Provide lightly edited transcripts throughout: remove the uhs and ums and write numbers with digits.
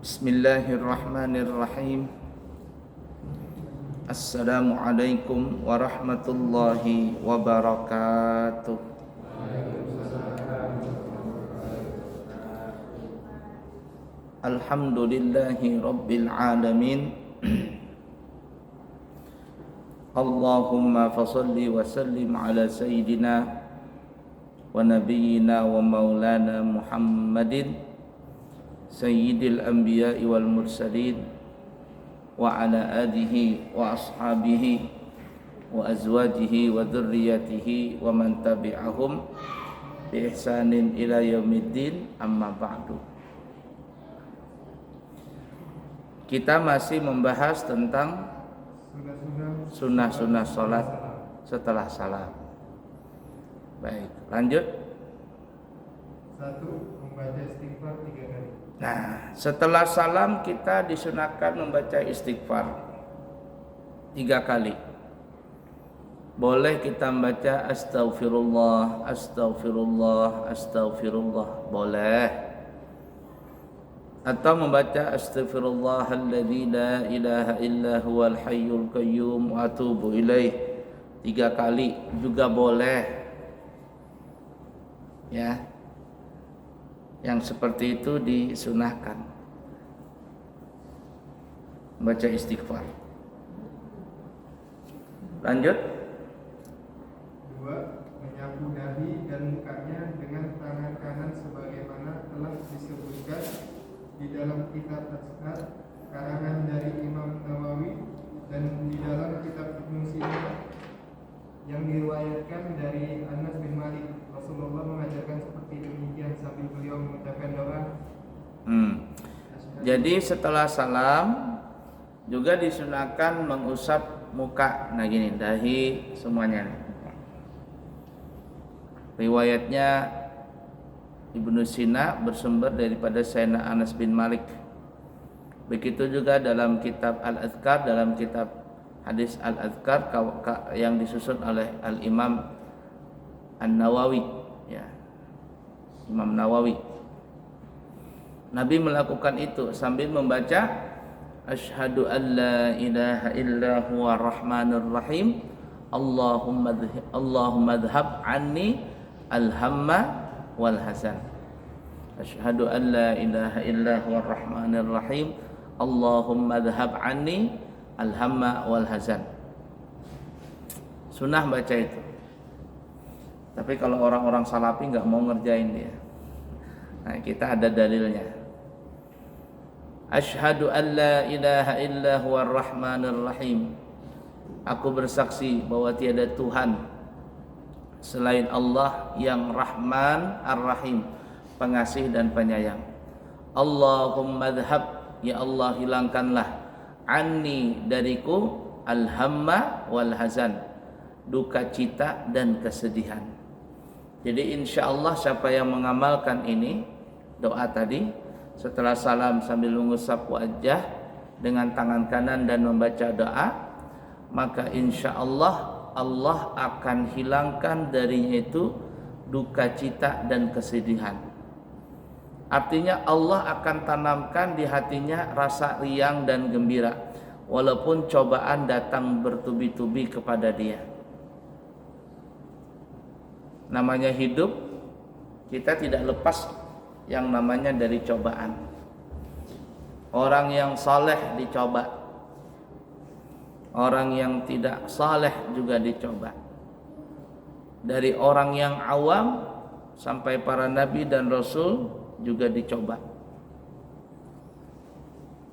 Bismillahirrahmanirrahim. Assalamualaikum warahmatullahi wabarakatuh. Alhamdulillahi rabbil alamin. Allahumma fasalli wa sallim ala sayyidina wa nabiyyina wa maulana Muhammadin Sayyidil Anbiya'i wal Mursalin wa ala alihi wa ashabihi wa azwajihi wa dhurriyyatihi wa man tabi'ahum bi ihsanin ila yaumiddin, amma ba'du. Kita masih membahas tentang sunnah-sunnah salat setelah salam. Baik, lanjut. 1. Membaca istighfar 3 kali. Nah, setelah salam kita disunahkan membaca istighfar 3 kali. Boleh kita membaca astaghfirullah, astaghfirullah, astaghfirullah, boleh. Atau membaca astaghfirullahalladzi la ilaha illa huwal hayyul qayyum wa atubu ilaih 3 kali juga boleh. Ya. Yang seperti itu disunahkan baca istighfar. Lanjut. 2. Menyapu dahi dan mukanya dengan tangan kanan sebagaimana telah disebutkan di dalam kitab Azkar karangan dari Imam Nawawi dan di dalam kitab Ibnu Sina yang diriwayatkan dari Anas bin Malik. Rasulullah mengajarkan seperti demikian sambil beliau mengucapkan doa. Jadi setelah salam juga disunahkan mengusap muka. Nah gini, dahi semuanya. Riwayatnya Ibnu Sina bersumber daripada Sayyidina Anas bin Malik. Begitu juga dalam kitab Al-Adhkar, dalam kitab hadis Al-Adhkar yang disusun oleh Al-Imam An-Nawawi, ya, Imam Nawawi. Nabi melakukan itu sambil membaca asyhadu an la ilaha illa huwa rahmanur rahim Allahumma dhhab anni al-hamma wal hazan. Asyhadu an la ilaha illa huwa rahmanur rahim Allahumma dhhab anni al-hamma wal hazan. Sunnah baca itu. Tapi kalau orang-orang salafi nggak mau ngerjain dia. Nah, kita ada dalilnya. Asyhadu an la ilaha illa huwar rahmanir rahim. Aku bersaksi bahwa tiada Tuhan selain Allah yang Rahman Ar-Rahim, pengasih dan penyayang. Allahumma dhhab, ya Allah hilangkanlah, anni dariku, al-hamma wal hazan, duka cita dan kesedihan. Jadi insya Allah siapa yang mengamalkan ini, doa tadi, setelah salam sambil mengusap wajah dengan tangan kanan dan membaca doa, maka insya Allah Allah akan hilangkan darinya itu duka cita dan kesedihan. Artinya Allah akan tanamkan di hatinya rasa riang dan gembira, walaupun cobaan datang bertubi-tubi kepada dia. Namanya hidup, kita tidak lepas yang namanya dari cobaan. Orang yang saleh dicoba, orang yang tidak saleh juga dicoba. Dari orang yang awam sampai para nabi dan rasul juga dicoba.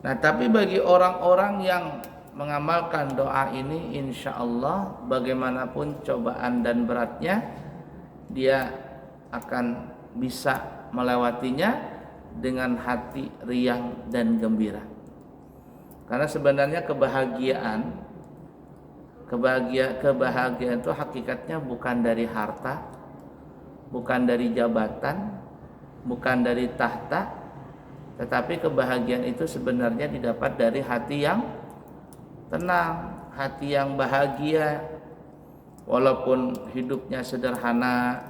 Nah, tapi bagi orang-orang yang mengamalkan doa ini, insya Allah bagaimanapun cobaan dan beratnya, dia akan bisa melewatinya dengan hati riang dan gembira. Karena sebenarnya kebahagiaan itu hakikatnya bukan dari harta, bukan dari jabatan, bukan dari tahta, tetapi kebahagiaan itu sebenarnya didapat dari hati yang tenang, hati yang bahagia. Walaupun hidupnya sederhana,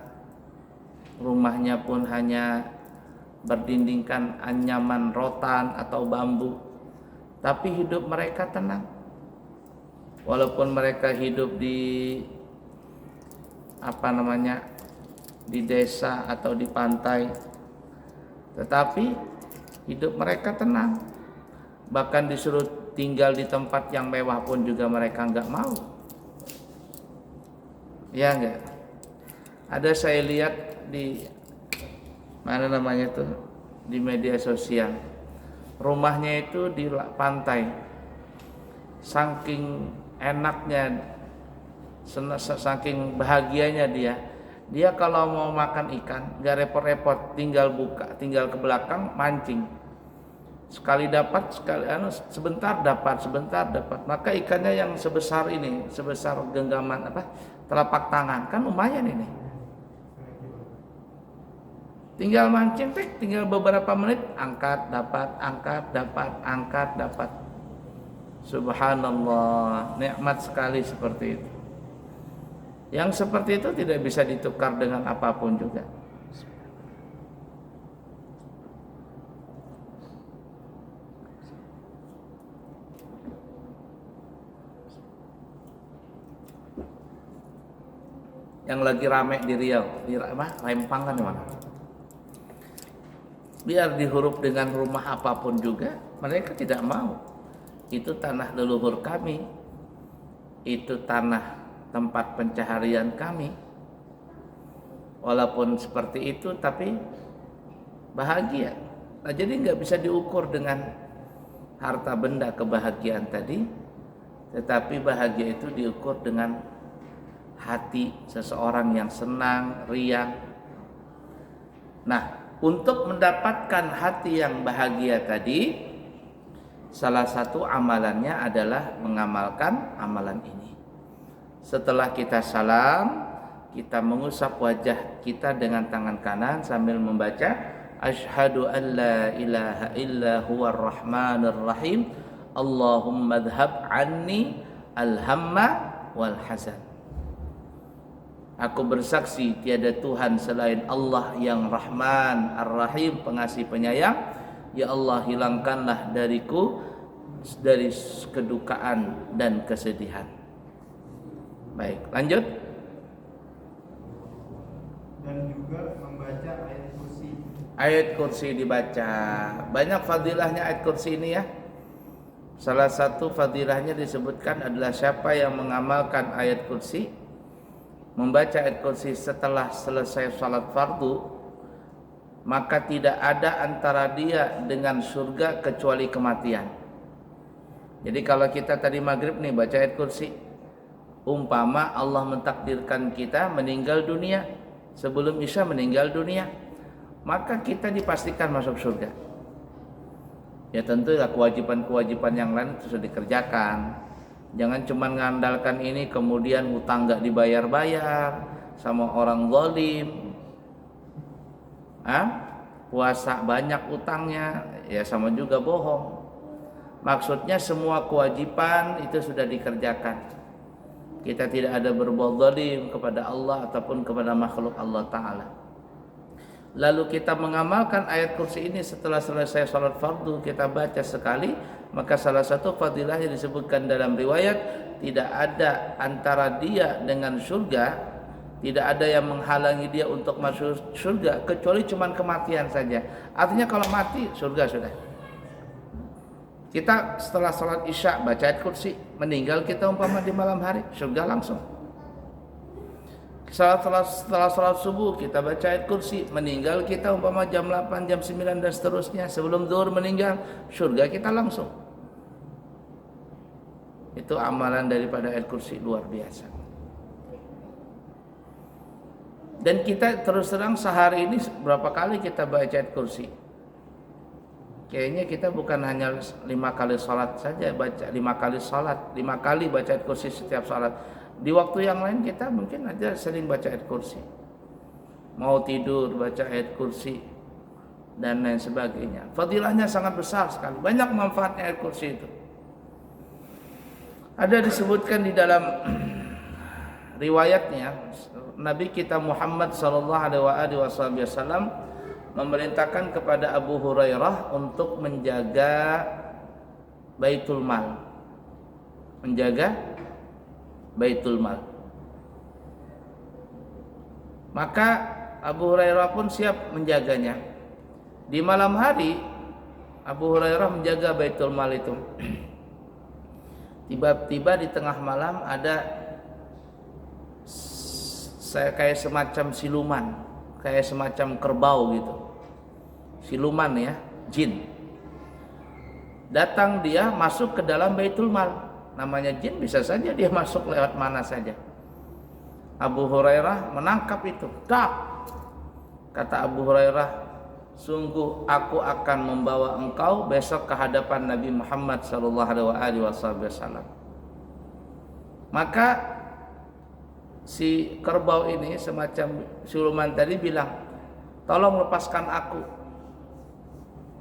rumahnya pun hanya berdindingkan anyaman rotan atau bambu, tapi hidup mereka tenang. Walaupun mereka hidup di di desa atau di pantai, tetapi hidup mereka tenang. Bahkan disuruh tinggal di tempat yang mewah pun juga mereka nggak mau. Ya enggak? Ada saya lihat di di media sosial, rumahnya itu di pantai. Saking enaknya, saking bahagianya dia kalau mau makan ikan nggak repot-repot, tinggal buka, tinggal ke belakang mancing. Sekali dapat, sebentar dapat. Maka ikannya yang sebesar genggaman telapak tangan, kan lumayan ini. Tinggal mancing, tinggal beberapa menit, angkat dapat. Subhanallah, nikmat sekali seperti itu. Yang seperti itu tidak bisa ditukar dengan apapun juga. Yang lagi rame di Riau, di Rempang kan mana? Biar dihurup dengan rumah apapun juga, mereka tidak mau. Itu tanah leluhur kami, itu tanah tempat pencaharian kami. Walaupun seperti itu, tapi bahagia. Nah, jadi nggak bisa diukur dengan harta benda kebahagiaan tadi, tetapi bahagia itu diukur dengan hati seseorang yang senang, riang. Nah, untuk mendapatkan hati yang bahagia tadi, salah satu amalannya adalah mengamalkan amalan ini. Setelah kita salam, kita mengusap wajah kita dengan tangan kanan sambil membaca asyhadu an la ilaha illa huwar rahmanir rahim Allahumma dhhab anni al-hamma wal hazan. Aku bersaksi tiada Tuhan selain Allah yang Rahman Ar-Rahim, pengasih penyayang. Ya Allah, hilangkanlah dariku dari kedukaan dan kesedihan. Baik, lanjut. Dan juga membaca ayat kursi. Ayat kursi dibaca. Banyak fadilahnya ayat kursi ini ya. Salah satu fadilahnya disebutkan adalah siapa yang mengamalkan ayat kursi, membaca ayat kursi setelah selesai salat fardu, maka tidak ada antara dia dengan surga kecuali kematian. Jadi kalau kita tadi maghrib nih baca ayat kursi, umpama Allah mentakdirkan kita meninggal dunia sebelum isya meninggal dunia, maka kita dipastikan masuk surga. Ya tentu ya kewajiban-kewajiban yang lain itu sudah dikerjakan. Jangan cuma mengandalkan ini kemudian hutang gak dibayar-bayar sama orang zalim. Puasa banyak utangnya, ya sama juga bohong. Maksudnya semua kewajiban itu sudah dikerjakan. Kita tidak ada berbuat zalim kepada Allah ataupun kepada makhluk Allah Ta'ala. Lalu kita mengamalkan ayat kursi ini setelah selesai salat fardu, kita baca sekali, maka salah satu fadilahnya disebutkan dalam riwayat, tidak ada antara dia dengan surga, tidak ada yang menghalangi dia untuk masuk surga kecuali cuma kematian saja. Artinya kalau mati surga sudah. Kita setelah salat isya baca ayat kursi, meninggal kita umpama di malam hari, surga langsung. Setelah salat subuh kita baca ayat kursi, meninggal kita umpama jam 8, jam 9 dan seterusnya, sebelum zuhur meninggal, surga kita langsung. Itu amalan daripada ayat kursi luar biasa. Dan kita terus terang sehari ini berapa kali kita baca ayat kursi? Kayaknya kita bukan hanya 5 kali salat saja baca 5 kali baca ayat kursi setiap salat. Di waktu yang lain kita mungkin aja sering baca ayat kursi. Mau tidur baca ayat kursi dan lain sebagainya. Fadilahnya sangat besar sekali. Banyak manfaatnya ayat kursi itu. Ada disebutkan di dalam riwayatnya Nabi kita Muhammad sallallahu alaihi wasallam memerintahkan kepada Abu Hurairah untuk menjaga Baitul Mal. Menjaga Baitul Mal. Maka Abu Hurairah pun siap menjaganya. Di malam hari Abu Hurairah menjaga Baitul Mal itu. Tiba-tiba di tengah malam ada kayak semacam siluman, kayak semacam kerbau gitu. Siluman ya, jin. Datang dia masuk ke dalam Baitul Mal. Namanya jin, bisa saja dia masuk lewat mana saja. Abu Hurairah menangkap itu. Tak. Kata Abu Hurairah, sungguh aku akan membawa engkau besok ke hadapan Nabi Muhammad SAW. Maka si kerbau ini semacam siluman tadi bilang, tolong lepaskan aku.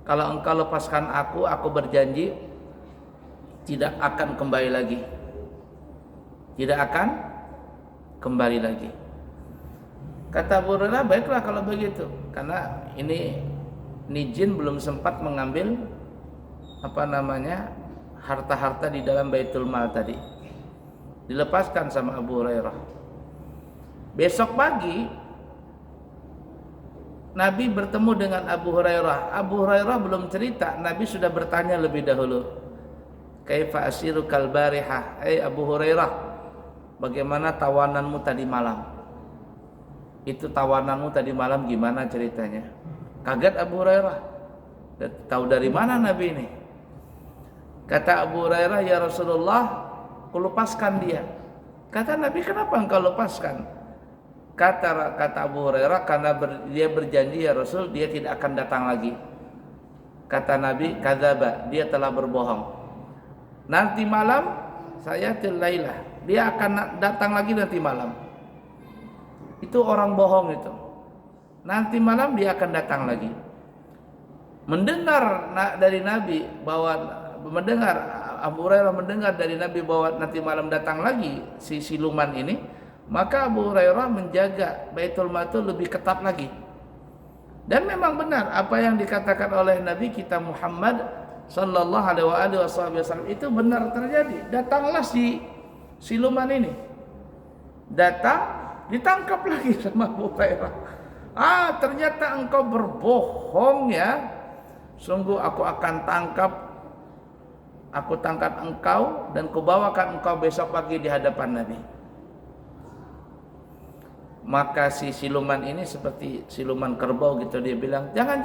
Kalau engkau lepaskan aku berjanji tidak akan kembali lagi. Tidak akan kembali lagi. Kata Abu Hurairah, baiklah kalau begitu, karena ini jin belum sempat mengambil harta-harta di dalam Baitul Mal tadi. Dilepaskan sama Abu Hurairah. Besok pagi Nabi bertemu dengan Abu Hurairah. Abu Hurairah belum cerita, Nabi sudah bertanya lebih dahulu. Kaifa asiru kal barihah? Abu Hurairah, bagaimana tawananmu tadi malam? Itu tawananmu tadi malam gimana ceritanya? Kaget Abu Hurairah. Tahu dari mana Nabi ini? Kata Abu Hurairah, ya Rasulullah, aku lepaskan dia. Kata Nabi, kenapa engkau lepaskan? Kata Abu Hurairah, karena dia berjanji ya Rasul, dia tidak akan datang lagi. Kata Nabi, kadzaba, dia telah berbohong. Nanti malam saya tilailah, dia akan datang lagi nanti malam. Itu orang bohong itu. Nanti malam dia akan datang lagi. Mendengar dari Nabi Abu Hurairah mendengar dari Nabi bahwa nanti malam datang lagi si siluman ini, maka Abu Hurairah menjaga Baitul Mal itu lebih ketat lagi. Dan memang benar apa yang dikatakan oleh Nabi kita Muhammad sallallahu alaihi wasallam itu benar terjadi. Datanglah si siluman ini. Datang, ditangkap lagi sama Abu Hurairah. Ternyata engkau berbohong ya. Sungguh aku akan tangkap engkau dan kubawakan engkau besok pagi di hadapan Nabi. Maka si siluman ini seperti siluman kerbau gitu, dia bilang, jangan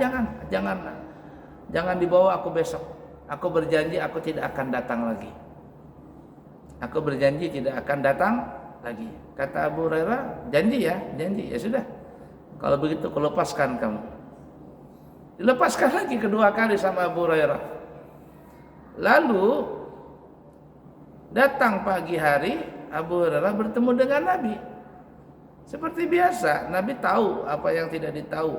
dibawa aku besok. Aku berjanji aku tidak akan datang lagi. Aku berjanji tidak akan datang lagi. Kata Abu Hurairah, janji ya sudah. Kalau begitu aku lepaskan kamu. Dilepaskan lagi kedua kali sama Abu Hurairah. Lalu datang pagi hari, Abu Hurairah bertemu dengan Nabi. Seperti biasa, Nabi tahu apa yang tidak ditahu.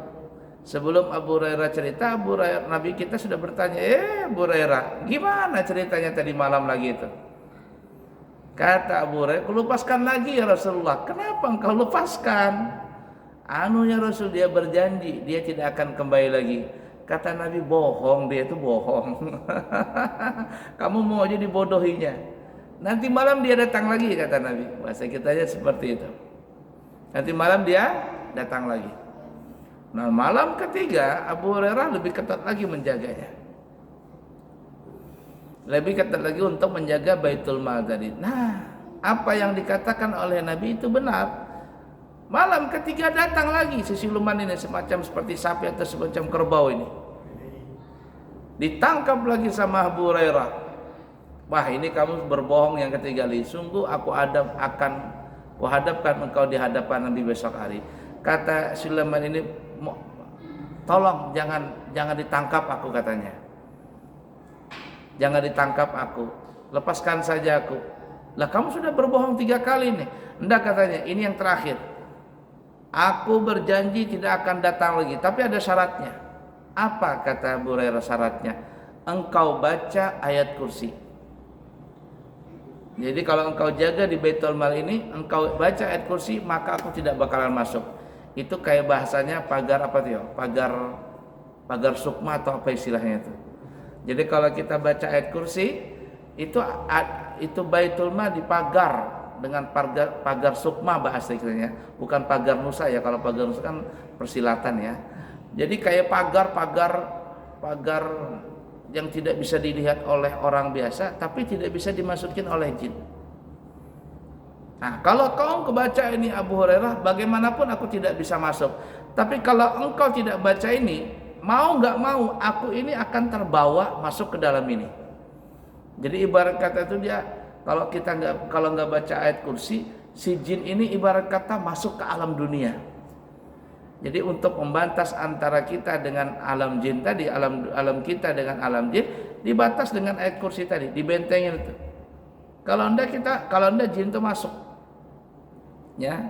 Sebelum Abu Hurairah cerita, Nabi kita sudah bertanya, Abu Hurairah, gimana ceritanya tadi malam lagi itu? Kata Abu Hurairah, lepaskan lagi ya Rasulullah. Kenapa engkau lepaskan? Ya Rasul, dia berjanji dia tidak akan kembali lagi. Kata Nabi, bohong, dia itu bohong. Kamu mau aja dibodohinya. Nanti malam dia datang lagi, kata Nabi. Bahasa kitanya seperti itu. Nanti malam dia datang lagi. Nah, malam ketiga Abu Hurairah lebih ketat lagi menjaganya. Lebih ketat lagi untuk menjaga Baitul Mal tadi. Nah, apa yang dikatakan oleh Nabi itu benar. Malam ketiga datang lagi si siluman ini, semacam seperti sapi atau semacam kerbau ini. Ditangkap lagi sama Abu Hurairah. Wah, ini kamu berbohong yang ketiga kali. Sungguh aku akan kuhadapkan engkau di hadapan Nabi besok hari. Kata siluman ini, tolong jangan ditangkap aku, katanya. Jangan ditangkap aku, lepaskan saja aku. Lah kamu sudah berbohong 3 kali nih. Enggak, katanya, ini yang terakhir. Aku berjanji tidak akan datang lagi, tapi ada syaratnya. Apa kata Abu Hurairah syaratnya? Engkau baca ayat kursi. Jadi kalau engkau jaga di Baitul Mal ini, engkau baca ayat kursi, maka aku tidak bakalan masuk. Itu kayak bahasanya pagar apa tuh ya? Pagar sukma atau apa istilahnya itu. Jadi kalau kita baca ayat kursi itu Baitul Mal dipagar dengan pagar sukma bahasa istilahnya, bukan pagar Nusa ya. Kalau pagar Nusa kan persilatan ya. Jadi kayak pagar yang tidak bisa dilihat oleh orang biasa, tapi tidak bisa dimasukin oleh jin. Nah, kalau kau kebaca ini Abu Hurairah, bagaimanapun aku tidak bisa masuk. Tapi kalau engkau tidak baca ini, mau nggak mau, aku ini akan terbawa masuk ke dalam ini. Jadi ibarat kata itu dia, kalau nggak baca ayat kursi, si jin ini ibarat kata masuk ke alam dunia. Jadi untuk membatas antara kita dengan alam jin tadi, alam kita dengan alam jin, dibatas dengan ayat kursi tadi, dibentengin itu. Kalau enggak jin itu masuk. Ya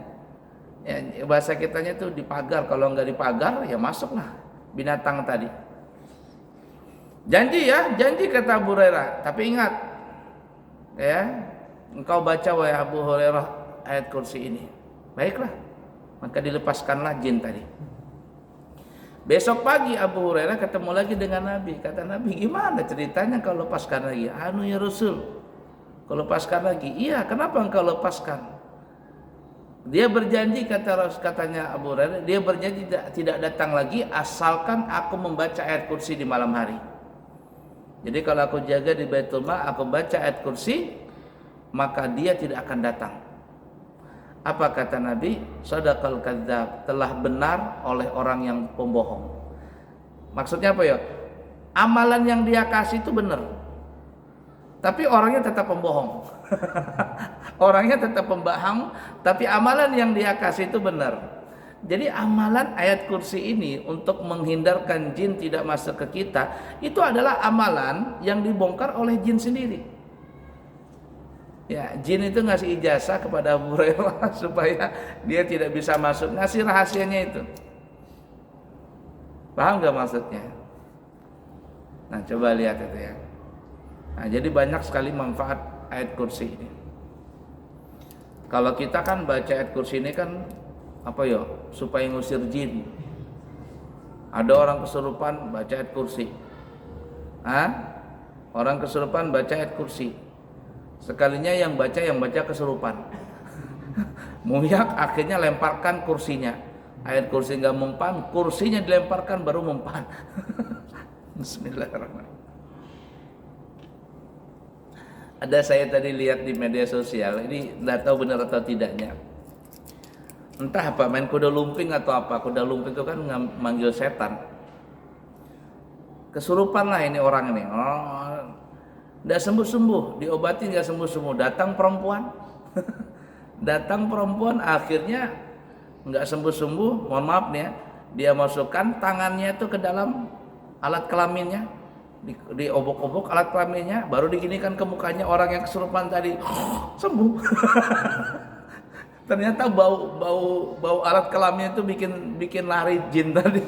bahasa kitanya itu dipagar. Kalau enggak dipagar, ya masuklah binatang tadi. Janji kata Abu Hurairah. Tapi ingat, ya, engkau baca wahai Abu Hurairah ayat kursi ini. Baiklah, maka dilepaskanlah jin tadi. Besok pagi Abu Hurairah ketemu lagi dengan Nabi. Kata Nabi, gimana ceritanya kau lepaskan lagi? Anu ya Rasul, kau lepaskan lagi. Iya, kenapa engkau lepaskan? Dia berjanji, katanya Abu Hurairah, dia berjanji tidak datang lagi asalkan aku membaca ayat kursi di malam hari. Jadi kalau aku jaga di Baitul Mal, aku baca ayat kursi, maka dia tidak akan datang. Apa kata Nabi? Shadaqal kadzdzab, telah benar oleh orang yang pembohong. Maksudnya apa ya? Amalan yang dia kasih itu benar, tapi orangnya tetap pembohong. Orangnya tetap pembohong, tapi amalan yang dia kasih itu benar. Jadi amalan ayat kursi ini untuk menghindarkan jin tidak masuk ke kita, itu adalah amalan yang dibongkar oleh jin sendiri. Ya, jin itu ngasih ijazah kepada Abu Hurairah supaya dia tidak bisa masuk, ngasih rahasianya itu. Paham gak maksudnya? Nah, coba lihat itu ya. Nah, jadi banyak sekali manfaat ayat kursi ini. Kalau kita kan baca ayat kursi ini kan apa ya? Supaya ngusir jin. Ada orang kesurupan baca ayat kursi. Orang kesurupan baca ayat kursi. Sekalinya yang baca kesurupan. Muyak akhirnya lemparkan kursinya. Ayat kursi nggak mempan, kursinya dilemparkan baru mempan. Bismillahirrahmanirrahim. Ada saya tadi lihat di media sosial, ini nggak tahu benar atau tidaknya. Entah apa, main kuda lumping atau apa. Kuda lumping itu kan manggil setan. Kesurupan lah ini orang ini. Nggak sembuh-sembuh, diobati nggak sembuh-sembuh. Datang perempuan, akhirnya nggak sembuh-sembuh. Mohon maaf nih ya, dia masukkan tangannya itu ke dalam alat kelaminnya, diobok-obok alat kelaminnya, baru diginikan ke mukanya orang yang kesurupan tadi, sembuh. Ternyata bau alat kelaminnya itu bikin lari jin tadi.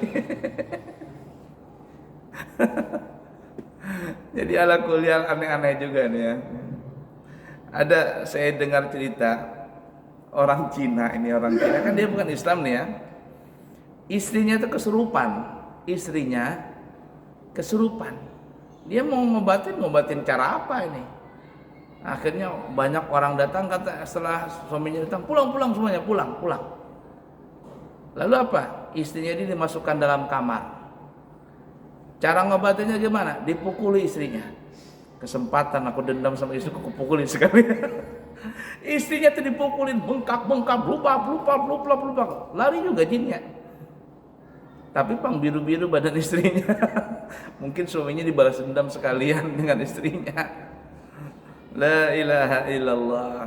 Jadi ala kuliah aneh-aneh juga nih ya. Ada saya dengar cerita orang Cina kan dia bukan Islam nih ya. Istrinya itu kesurupan. Dia mau ngobatin cara apa ini? Akhirnya banyak orang datang, kata setelah suaminya datang, pulang semuanya, pulang. Lalu apa? Istrinya ini dimasukkan dalam kamar. Cara ngobatinnya gimana? Dipukuli istrinya. Kesempatan aku dendam sama istriku, kupukulin sekali. Istrinya tuh dipukulin, bengkak, lupa. Lari juga jinnya. Tapi biru-biru badan istrinya. Mungkin suaminya dibalas dendam sekalian dengan istrinya. La ilaha illallah.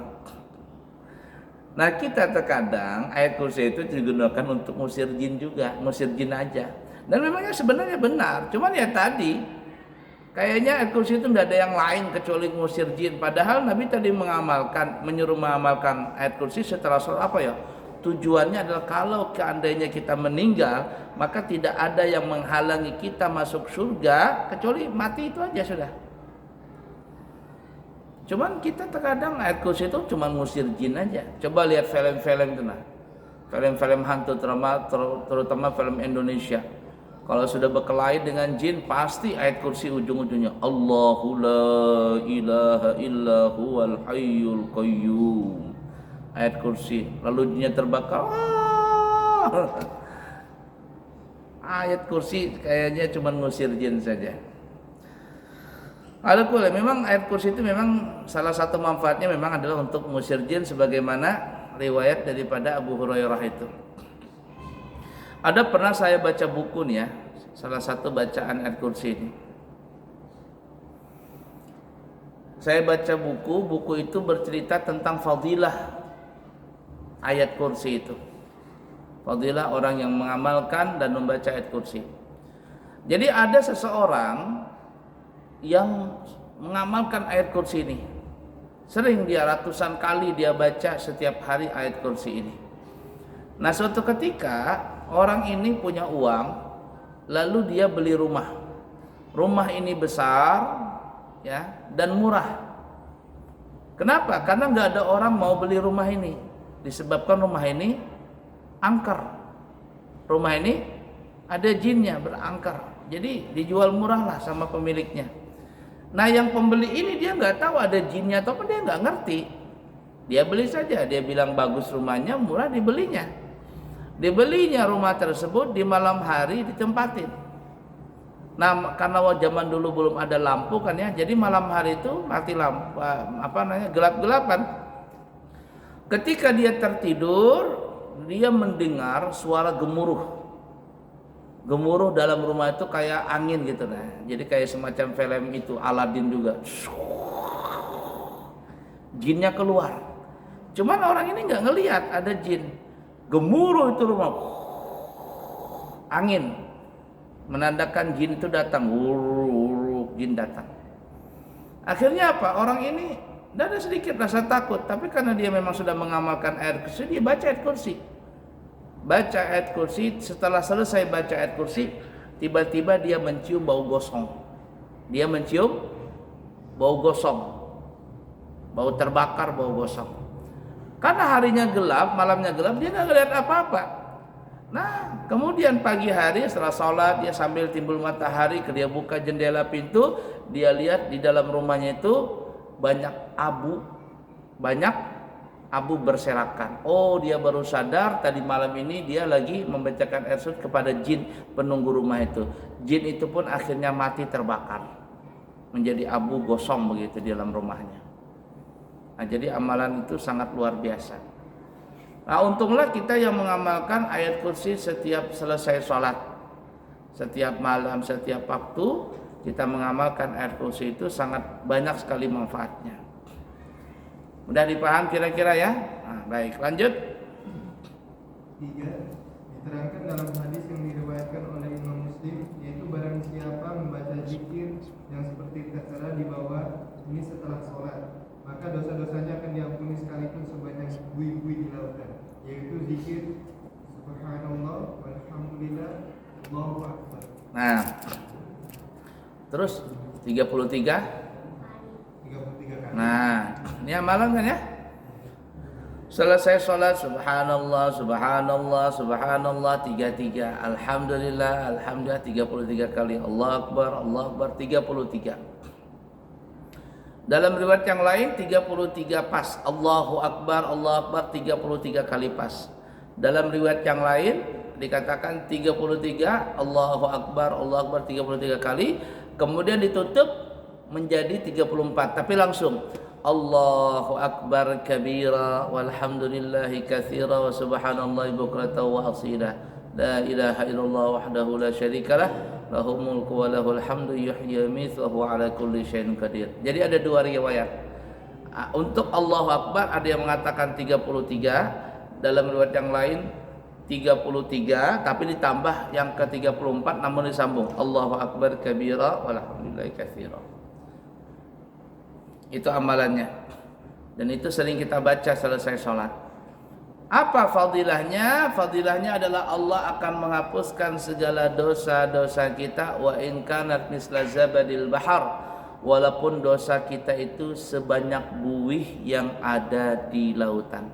Nah, kita terkadang ayat kursi itu digunakan untuk ngusir jin juga, ngusir jin aja. Dan memangnya sebenarnya benar, cuman ya tadi kayaknya ayat kursi itu tidak ada yang lain kecuali ngusir jin. Padahal Nabi tadi menyuruh mengamalkan ayat kursi setelah sholat apa ya? Tujuannya adalah kalau seandainya kita meninggal, maka tidak ada yang menghalangi kita masuk surga kecuali mati, itu aja sudah. Cuman kita terkadang ayat kursi itu cuma ngusir jin aja. Coba lihat film-film itu nah. film-film hantu terutama film Indonesia. Kalau sudah berkelahi dengan jin pasti ayat kursi ujung-ujungnya Allahu la ilaha illa huwal hayyul qayyum. Ayat kursi, lalu jinnya terbakar. Ayat kursi kayaknya cuma ngusir jin saja. Memang ayat kursi itu memang salah satu manfaatnya memang adalah untuk mengusir jin sebagaimana riwayat daripada Abu Hurairah itu. Ada pernah saya baca buku nih ya, salah satu bacaan ayat kursi ini. Saya baca buku itu bercerita tentang fadilah ayat kursi itu. Fadilah orang yang mengamalkan dan membaca ayat kursi. Jadi ada seseorang yang mengamalkan ayat kursi ini. Sering dia ratusan kali dia baca setiap hari ayat kursi ini. Nah, suatu ketika orang ini punya uang, lalu dia beli rumah. Rumah ini besar, ya, dan murah. Kenapa? Karena nggak ada orang mau beli rumah ini. Disebabkan rumah ini angker. Rumah ini ada jinnya berangker. Jadi dijual murah lah sama pemiliknya. Nah, yang pembeli ini dia nggak tahu ada jinnya atau apa, dia nggak ngerti. Dia beli saja, dia bilang bagus rumahnya, murah, dibelinya. Dibelinya rumah tersebut di malam hari ditempatin. Nah, karena zaman dulu belum ada lampu kan ya, jadi malam hari itu mati lampu, gelap-gelapan. Ketika dia tertidur, dia mendengar suara gemuruh. Gemuruh dalam rumah itu kayak angin gitu nah. Jadi kayak semacam film itu Aladin juga. Jinnya keluar. Cuman orang ini nggak ngelihat ada jin. Gemuruh itu rumah. Angin menandakan jin itu datang. Jin datang. Akhirnya apa? Orang ini ada sedikit rasa takut, tapi karena dia memang sudah mengamalkan ayat kursi, dia baca ayat kursi. Baca ayat kursi, setelah selesai baca ayat kursi, tiba-tiba dia mencium bau gosong. Dia mencium bau gosong. Bau terbakar, bau gosong. Karena harinya gelap, malamnya gelap, dia nggak lihat apa-apa. Nah, kemudian pagi hari setelah sholat, dia sambil timbul matahari, dia buka jendela pintu, dia lihat di dalam rumahnya itu banyak abu berserakan. Oh, dia baru sadar tadi malam ini dia lagi membacakan ayat kursi kepada jin penunggu rumah itu. Jin itu pun akhirnya mati terbakar. Menjadi abu gosong begitu di dalam rumahnya. Nah, jadi amalan itu sangat luar biasa. Nah, untunglah kita yang mengamalkan ayat kursi setiap selesai sholat. Setiap malam, setiap waktu kita mengamalkan ayat kursi itu sangat banyak sekali manfaatnya. Mudah dipaham kira-kira ya? Nah, baik, lanjut. 3. Diterangkan dalam hadis yang diriwayatkan oleh Imam Muslim, yaitu barang siapa membaca zikir yang seperti tertera di bawah ini setelah sholat, maka dosa-dosanya akan diampuni sekalipun sebanyak buih-buih di lautan, yaitu zikir subhanallah walhamdulillah Allahu akbar. Nah, terus 33 kali. Nah, ini amalan kan ya? Selesai sholat subhanallah, subhanallah, subhanallah 33, alhamdulillah, alhamdulillah 33 kali, Allah Akbar 33. Dalam riwayat yang lain 33 pas, Allahu Akbar 33 kali pas. Dalam riwayat yang lain dikatakan 33 Allahu Akbar 33 kali, kemudian ditutup menjadi 34, tapi langsung Allahu Akbar kabira walhamdulillahi katsira wa subhanallahi bukratan wa asila la ilaha illallah wahdahu la syarikalah lahul mulku wa lahul hamdu yuhyi wa yumiitu wa huwa ala kulli syai'in qadir. Jadi ada dua riwayat. Untuk Allahu Akbar ada yang mengatakan 33, dalam riwayat yang lain 33 tapi ditambah yang ke-34 namun disambung Allahu Akbar kabira walhamdulillahi katsira. Itu amalannya. Dan itu sering kita baca selesai sholat. Apa fadilahnya? Fadilahnya adalah Allah akan menghapuskan segala dosa-dosa kita. Wa in kanat misla zabadil bahar. Walaupun dosa kita itu sebanyak buih yang ada di lautan.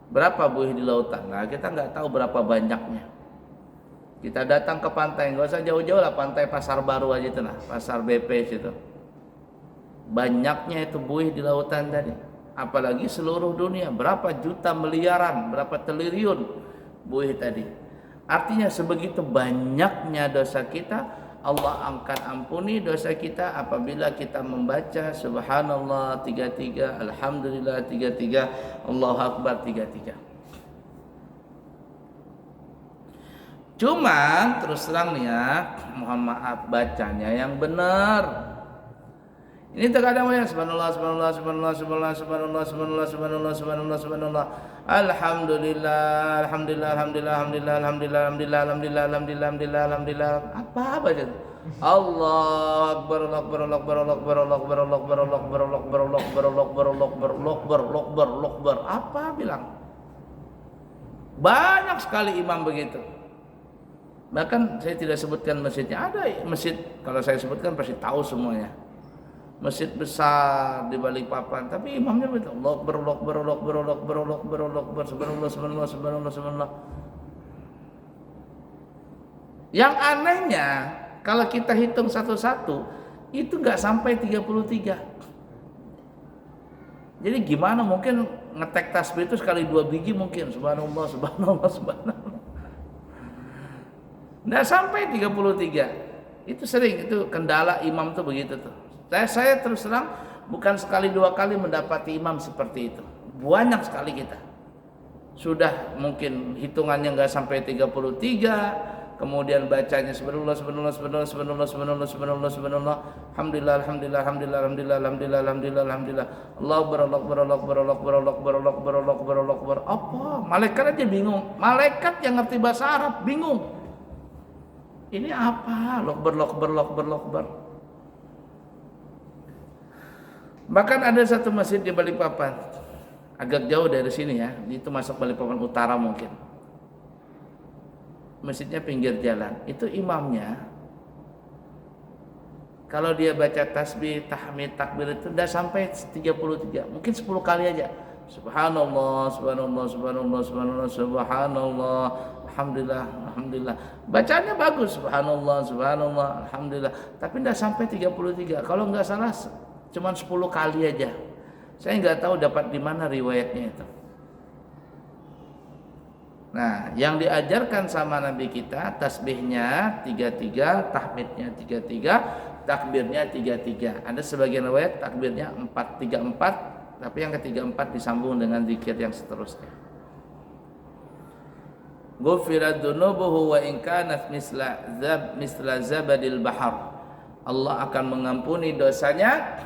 Berapa buih di lautan? Nah, kita nggak tahu berapa banyaknya. Kita datang ke pantai, nggak usah jauh-jauh lah, pantai Pasar Baru aja itu, nah, Pasar BP situ. Banyaknya itu buih di lautan tadi. Apalagi seluruh dunia, berapa juta miliaran, berapa triliun buih tadi. Artinya sebegitu banyaknya dosa kita, Allah akan ampuni dosa kita apabila kita membaca subhanallah 33, alhamdulillah 33, Allahu akbar 33. Cuma terus terang nih ya, mohon maaf bacanya yang benar. Ini terkadang ya subhanallah subhanallah subhanallah subhanallah subhanallah subhanallah subhanallah subhanallah subhanallah alhamdulillah alhamdulillah alhamdulillah alhamdulillah alhamdulillah alhamdulillah alhamdulillah alhamdulillah alhamdulillah alhamdulillah apa baca Allah akbar Allah akbar Allah akbar Allah akbar Allah akbar Allah akbar Allah akbar Allah akbar Allah akbar Allah akbar Allah akbar Allah akbar Allah akbar Allah akbar apa bilang. Banyak sekali imam begitu. Bahkan saya tidak sebutkan masjidnya, ada masjid kalau saya sebutkan pasti tahu semuanya. Masjid besar di Balikpapan, tapi imamnya betul Allah akbar Allah akbar Allah akbar Allah akbar Allah akbar Allah akbar subhanallah subhanallah subhanallah subhanallah. Yang anehnya kalau kita hitung satu-satu itu nggak sampai 33. Jadi gimana mungkin ngetek tasbih itu sekali 2 biji mungkin subhanallah subhanallah subhanallah. Nggak sampai 33. Itu sering, itu kendala imam tuh begitu tuh. Saya terus terang bukan sekali 2 kali mendapati imam seperti itu. Banyak sekali kita. Sudah mungkin hitungannya nggak sampai 33, kemudian bacanya subhanallah subhanallah subhanallah subhanallah subhanallah subhanallah subhanallah alhamdulillah alhamdulillah alhamdulillah alhamdulillah alhamdulillah alhamdulillah alhamdulillah Allah akbar Allah akbar Allah akbar Allah akbar Allah akbar Allah akbar Allah akbar Allah akbar. Apa? Malaikat aja bingung. Malaikat yang ngerti bahasa Arab bingung. Ini apa? Allah akbar Allah akbar Allah akbar Allah akbar. Bahkan ada satu masjid di Balikpapan, agak jauh dari sini ya, itu masuk Balikpapan Utara mungkin. Masjidnya pinggir jalan, itu imamnya kalau dia baca tasbih, tahmid, takbir itu udah sampai 33, mungkin 10 kali aja. Subhanallah, subhanallah, subhanallah, subhanallah, subhanallah, alhamdulillah, alhamdulillah. Bacaannya bagus, subhanallah, subhanallah, alhamdulillah. Tapi udah sampai 33. Kalau nggak salah cuman 10 kali aja. Saya nggak tahu dapat di mana riwayatnya itu. Nah, yang diajarkan sama Nabi kita tasbihnya 33, tahmidnya 33, takbirnya 33. Ada sebagian riwayat takbirnya 434, tapi yang ke-34 disambung dengan zikir yang seterusnya. Ghufirat dzunubuhu wa in kanat misla zabadil bahar. Allah akan mengampuni dosanya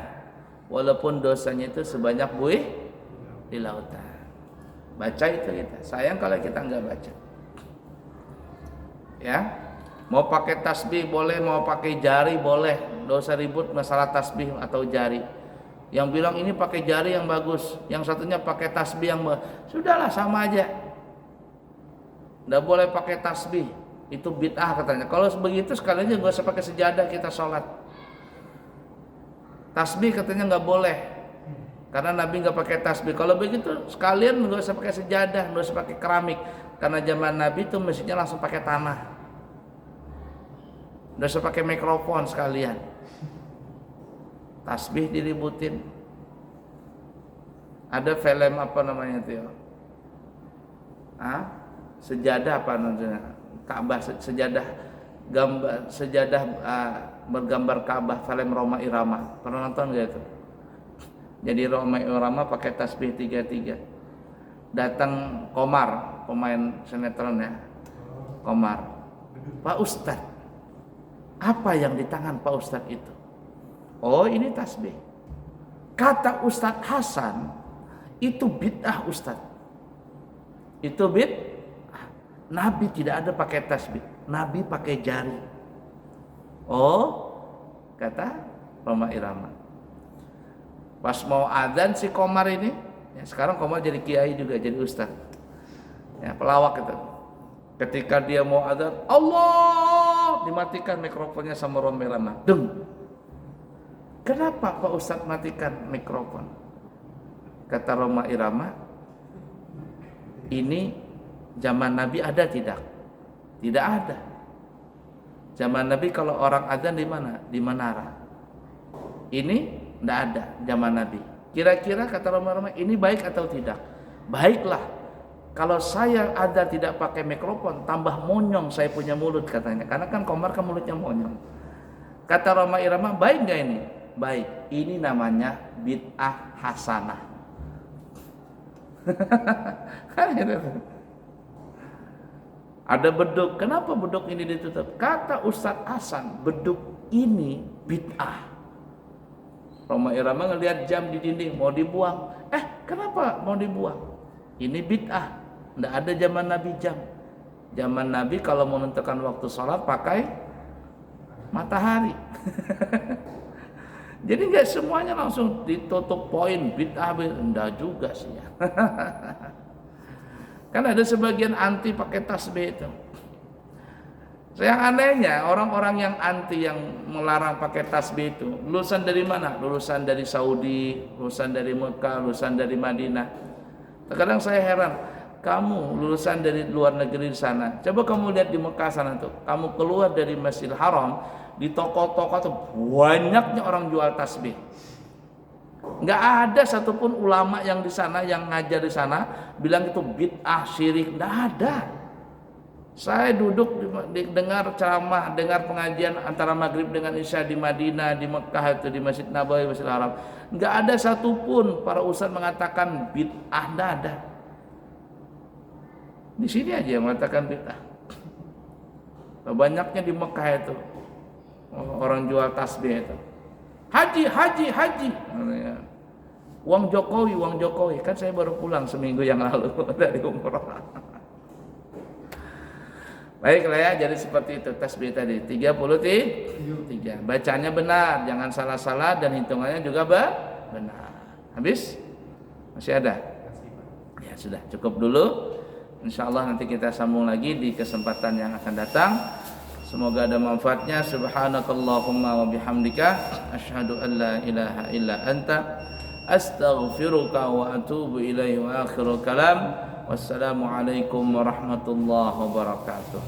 walaupun dosanya itu sebanyak buih di lautan. Baca itu kita. Sayang kalau kita nggak baca. Ya, mau pakai tasbih boleh, mau pakai jari boleh. Dosa ribut masalah tasbih atau jari. Yang bilang ini pakai jari yang bagus, yang satunya pakai tasbih yang bagus. Sudahlah sama aja. Nggak boleh pakai tasbih. Itu bid'ah katanya. Kalau begitu sekalian aja nggak usah pakai sejadah kita sholat. Tasbih katanya nggak boleh karena Nabi nggak pakai tasbih. Kalau begitu sekalian nggak usah pakai sejadah, nggak usah pakai keramik, karena zaman Nabi itu masjidnya langsung pakai tanah. Nggak usah pakai mikrofon sekalian. Tasbih diributin. Ada film apa namanya itu ya? Sejadah apa namanya? Ka'bah, sejadah gambar sejadah bergambar Ka'bah, film Roma Irama. Pernah nonton gak itu? Jadi Roma Irama pakai tasbih 33. Datang Komar, pemain sinetron ya. Komar. Pak Ustadz, apa yang di tangan Pak Ustadz itu? Oh, ini tasbih. Kata Ustadz Hasan, itu bid'ah Ustadz. Itu bid'ah. Nabi tidak ada pakai tasbih. Nabi pakai jari. Oh, kata Roma Irama. Pas mau adzan si Komar ini, ya sekarang Komar jadi kiai juga, jadi ustaz. Ya, pelawak itu. Ketika dia mau adzan, Allah, dimatikan mikrofonnya sama Roma Irama. Deng. Kenapa Pak Ustaz matikan mikrofon? Kata Roma Irama, Ini zaman Nabi ada tidak? Tidak ada. Zaman Nabi kalau orang azan di mana? Di menara. Ini tidak ada zaman Nabi. Kira-kira kata Roma-Roma ini baik atau tidak? Baiklah. Kalau saya ada tidak pakai mikrofon, tambah monyong saya punya mulut katanya. Karena kan Komar kan mulutnya monyong. Kata Roma Irama, baik nggak ini? Baik. Ini namanya bid'ah hasanah. Ada beduk. Kenapa beduk ini ditutup? Kata Ustadz Hasan, beduk ini bid'ah. Roma Irama ngelihat jam di dinding mau dibuang. Kenapa mau dibuang? Ini bid'ah. Tidak ada zaman Nabi jam. Zaman Nabi kalau menentukan waktu sholat pakai matahari. Jadi nggak semuanya langsung ditutup poin bid'ah. Enggak juga sih ya. Kan ada sebagian anti pakai tasbih itu. Yang anehnya orang-orang yang anti yang melarang pakai tasbih itu lulusan dari mana? Lulusan dari Saudi, lulusan dari Mekah, lulusan dari Madinah. Terkadang saya heran, kamu lulusan dari luar negeri di sana. Coba kamu lihat di Mekah sana tuh. Kamu keluar dari Masjidil Haram, di toko-toko tuh banyaknya orang jual tasbih. Nggak ada satupun ulama yang di sana yang ngajar di sana bilang itu bid'ah syirik. Nggak ada. Saya duduk dengar ceramah, dengar pengajian antara maghrib dengan isya di Madinah, di Mekah itu di Masjid Nabawi, Masjidil Haram. Nggak ada satupun para ustaz mengatakan bid'ah. Nggak ada. Di sini aja yang mengatakan bid'ah. Banyaknya di Mekah itu orang jual tasbih itu. Haji. Uang Jokowi. Kan saya baru pulang seminggu yang lalu dari umroh. Baiklah ya, jadi seperti itu tasbih tadi 33. Bacanya benar, jangan salah-salah dan hitungannya juga benar. Habis? Masih ada? Ya sudah, cukup dulu. Insyaallah nanti kita sambung lagi di kesempatan yang akan datang. Semoga ada manfaatnya. Subhanakallahumma wa bihamdika asyhadu an la ilaha illa anta astaghfiruka wa atubu ilaihi wa akhirul kalam. Wassalamualaikum warahmatullahi wabarakatuh.